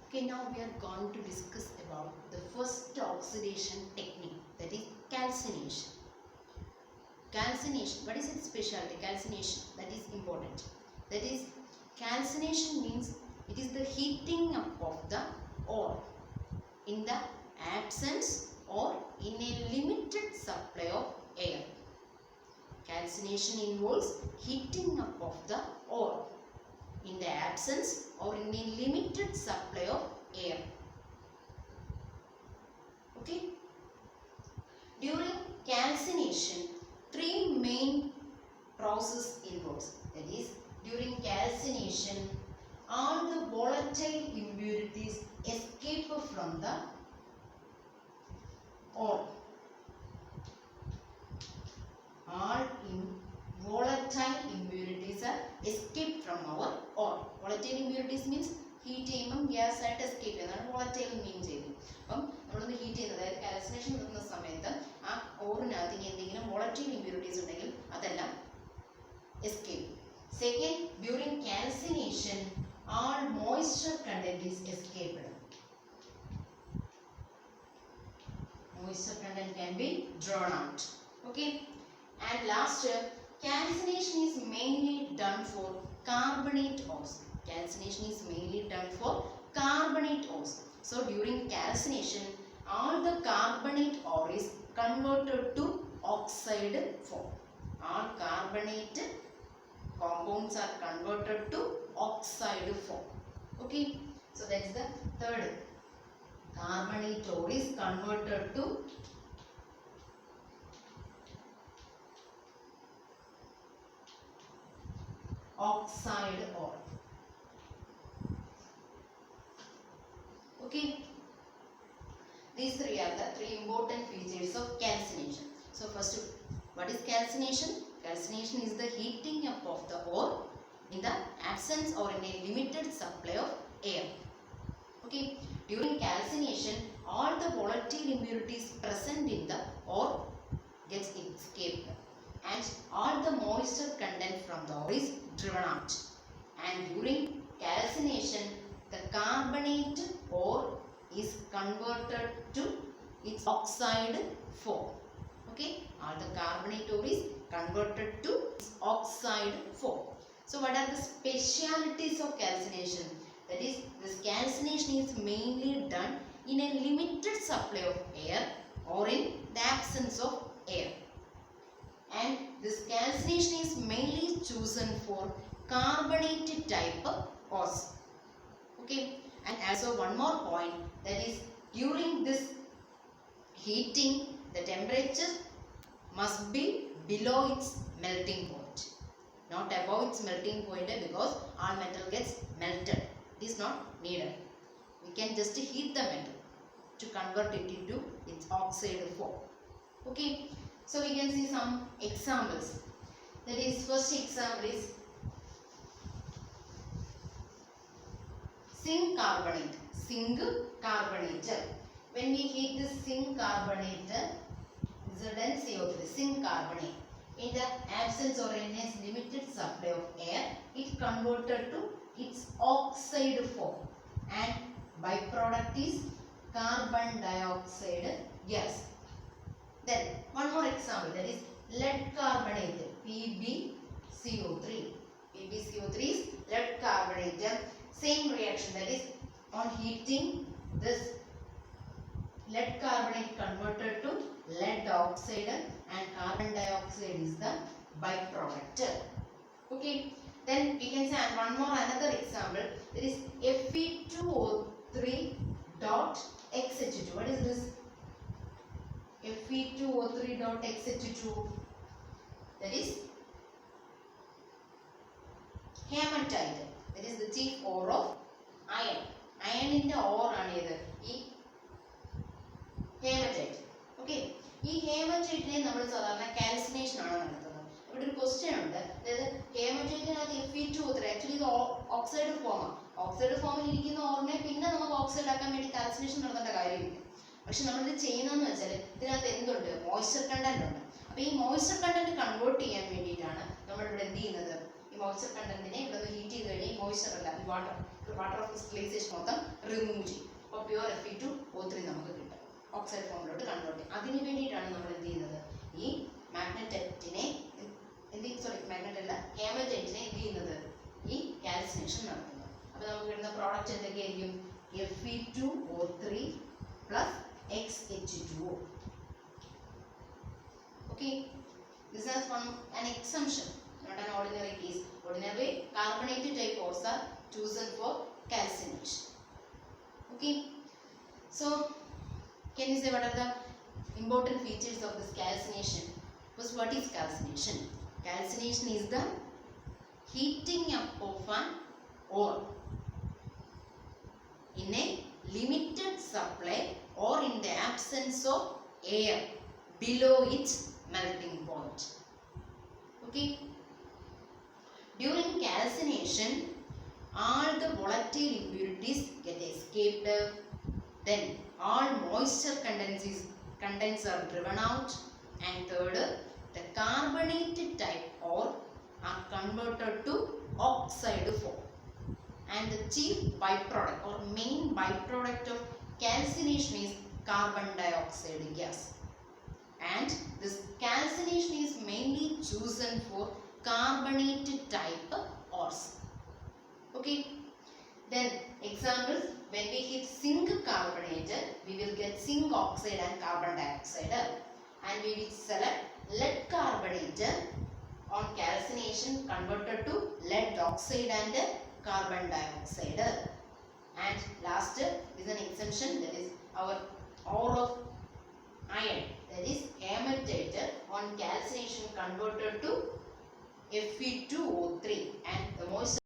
Okay, now we are going to discuss about the first oxidation technique, that is calcination. Calcination, what is its specialty? Calcination, that is important. That is, calcination means it is the heating up of the ore in the absence or in a limited supply of air. Calcination involves heating up of the ore in the absence or in a limited supply of air. Okay. During calcination, three main processes involves. That is, during calcination, all the volatile impurities escape from the ore. All volatile impurities are escaped from our ore. Volatile impurities means heat ചെയ്യുമ്പം gas ആയിട്ട് escape ചെയ്യുന്നതാണ് volatile മീൻ ചെയ്യുന്നത്. അപ്പം നമ്മളൊന്ന് heat ചെയ്യുന്നത്, അതായത് calcination നടത്തുന്ന സമയത്ത് ആ ഓറിനകത്ത് ഇനി എന്തെങ്കിലും വോളറ്റൈൽ ഇമ്പ്യൂരിറ്റീസ് ഉണ്ടെങ്കിൽ അതെല്ലാം escape. Second, during calcination all moisture content is escaped. Moisture content can be drawn out. Okay. And last, calcination is mainly done for carbonate ores. Calcination is mainly done for carbonate ores. So during calcination, all the carbonate ore is converted to oxide form. All carbonate compounds are converted to oxide form. Okay. So that is the third. Carbonate ore is converted to oxide ore. Okay. These three are the three important features of calcination. So first, what is calcination? Calcination is the heating up of the ore in the absence or in a limited supply of air. Okay. During calcination, all the volatile impurities present in the ore gets escaped and all the moisture content from the ore is driven out. And during calcination, the carbonate ore is converted to its oxide form. Okay, all the carbonate ore is converted to its oxide form. So what are the specialities of calcination? That is, this calcination is mainly done in a limited supply of air or in the absence of air. And this calcination is mainly chosen for carbonate type ores. Okay. And also one more point, that is, during this heating, the temperature must be below its melting point, not above its melting point, because all metal gets melted. It is not needed. We can just heat the metal to convert it into its oxide form. Okay. So we can see some examples. That is, first example is zinc carbonate. Zinc carbonate. When we heat this zinc carbonate, ZnCO3, zinc carbonate, in the absence or in a limited supply of air, it converted to its oxide form, and byproduct is carbon dioxide gas. Then one more example, that is lead carbonate, PbCO3. PbCO3 is lead carbonate. Same reaction, that is, on heating, this lead carbonate converted to lead oxide and carbon dioxide is the byproduct. Okay. Then we can say another example, that is Fe2O3 dot XH2. What is this? Fe2O3 dot XH2, that is hematite. That is the chief ore of iron. Iron in the ore is hematite. Okay. This hematite we calcination. But a question on that, hematite is Fe2O3. Actually, the oxide form. Oxide form is oxide calcination. പക്ഷെ നമ്മളിത് ചെയ്യുന്നതെന്ന് വെച്ചാൽ ഇതിനകത്ത് എന്തുണ്ട്? Moisture content ഉണ്ട്. അപ്പോൾ ഈ moisture content convert ചെയ്യാൻ വേണ്ടിയിട്ടാണ് നമ്മളിവിടെ എന്ത് ചെയ്യുന്നത്? ഈ മോയ്സ്ചർ കണ്ടന്റിനെ ഇവിടെ ഹീറ്റ് ചെയ്ത് കഴിഞ്ഞാൽ മോയ്സ്ചർ അല്ല വാട്ടർ ക്രിസ്റ്റലൈസേഷൻ മൊത്തം റിമൂവ് ചെയ്യും. അപ്പോൾ പ്യുവർ Fe2O3 നമുക്ക് കിട്ടും, ഓക്സൈഡ് ഫോമിലോട്ട് കൺവേർട്ട് ചെയ്യും. അതിന് വേണ്ടിയിട്ടാണ് നമ്മൾ എന്ത് ചെയ്യുന്നത്, ഈ മാഗ്നറ്റൈറ്റിനെ മാഗ്നറ്റല്ല ഹേമറ്റൈറ്റിനെ എന്ത് ചെയ്യുന്നത്, ഈ കാൽസിനേഷൻ നടത്തുന്നത്. അപ്പോൾ നമുക്ക് കിട്ടുന്ന പ്രോഡക്റ്റ് എന്തൊക്കെയായിരിക്കും, Fe2O3 plus XH2O. Okay, this is an exemption, not an ordinary case. Ordinary carbonated type ores are chosen for calcination. Okay, so can you say what are the important features of this calcination? First, what is calcination? Calcination is the heating up of an ore in a limited supply or in the absence of air below its melting point. Okay, during calcination all the volatile impurities get escaped, then all moisture contents are driven out, and third, the carbonated type ore are converted to oxide form, and the chief byproduct or main byproduct of calcination is carbon dioxide gas, and this calcination is mainly chosen for carbonated type ores. Okay, then examples, when we heat zinc carbonate we will get zinc oxide and carbon dioxide, and we will select lead carbonate on calcination converted to lead oxide and carbon dioxide. And last is an exemption, that is our ore of iron, that is hematite, on calcination converted to Fe2O3, and the moisture